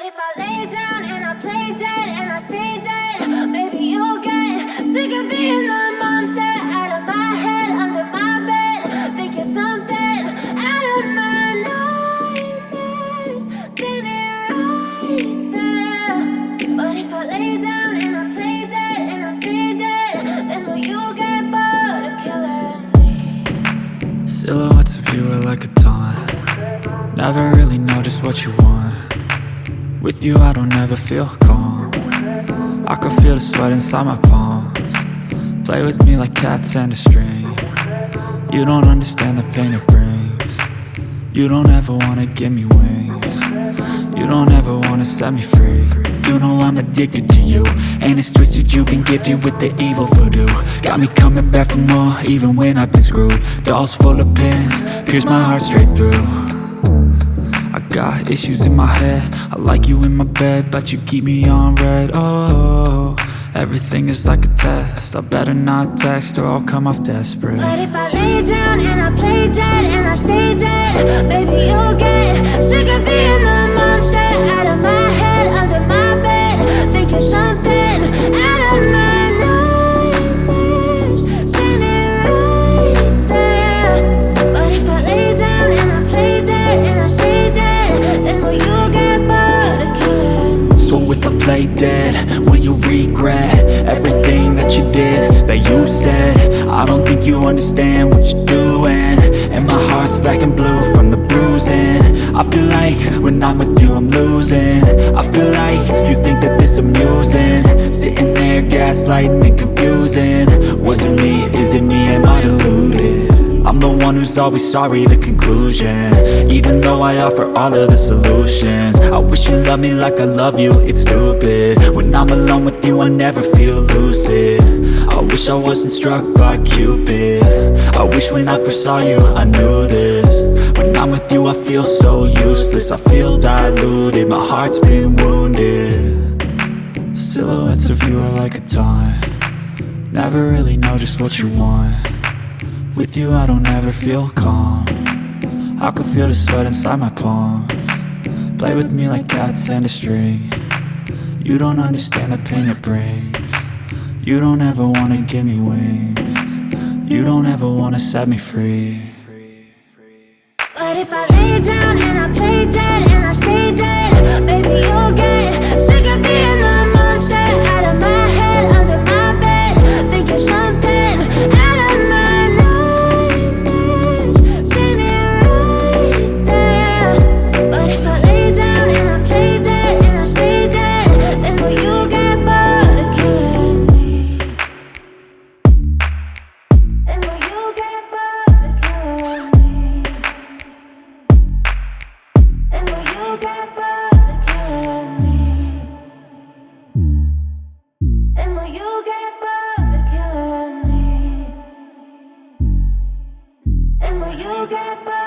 if I lay down and I play dead and I stay dead, maybe you'll get sick of being the monster out of my head, under my bed. Think you're something out of my nightmares, standing right there. But if I lay down and I play dead and I stay dead, then will you get bored of killing me? Silhouettes of you are like a taunt. Never really know just what you want. With you I don't ever feel calm. I can feel the sweat inside my palms. Play with me like cats and a string. You don't understand the pain it brings. You don't ever wanna give me wings. You don't ever wanna set me free. You know I'm addicted to you, and it's twisted, you've been gifted with the evil voodoo. Got me coming back for more, even when I've been screwed. Dolls full of pins, pierce my heart straight through. I got issues in my head, I like you in my bed, but you keep me on red. Oh, everything is like a test, I better not text or I'll come off desperate. But if I lay down and I play dead and I stay dead, baby you'll get sick of being the monster out of my head, under my bed. Think you're something out of my nightmares, standing right there. But if I lay down and I play dead and I stay dead, then will you get bored of killing me? So if I play dead, will you regret everything that you did, that you said? I don't think you understand what you're doing, and my heart's black and blue from the bruising. I feel like when I'm with you I'm losing. I feel like you think that this amusing, sitting there gaslighting and confusing. Was it me? Is it me? Am I deluded? I'm the one who's always sorry, the conclusion, even though I offer all of the solutions. I wish you loved me like I love you, it's stupid. When I'm alone with you I never feel lucid. I wish I wasn't struck by Cupid. I wish when I first saw you I knew this. When I'm with you I feel so useless, I feel diluted, my heart's been wounded. Silhouettes of you are like a taunt. Never really know just what you want. With you I don't ever feel calm. I can feel the sweat inside my palms. Play with me like cats and a string. You don't understand the pain it brings. You don't ever wanna give me wings. You don't ever wanna set me free. But if I lay down and I play dead and I stay dead, baby you'll get sick of being the monster out of my head, under my bed. Think you're something out of my nightmares, standing right there. But if I lay down and I play dead and I stay dead, then will you get bored of killing me? Then will you get bored of killing me? And will you get bored of killing me? And will you get bored of killing me? And will you get bored?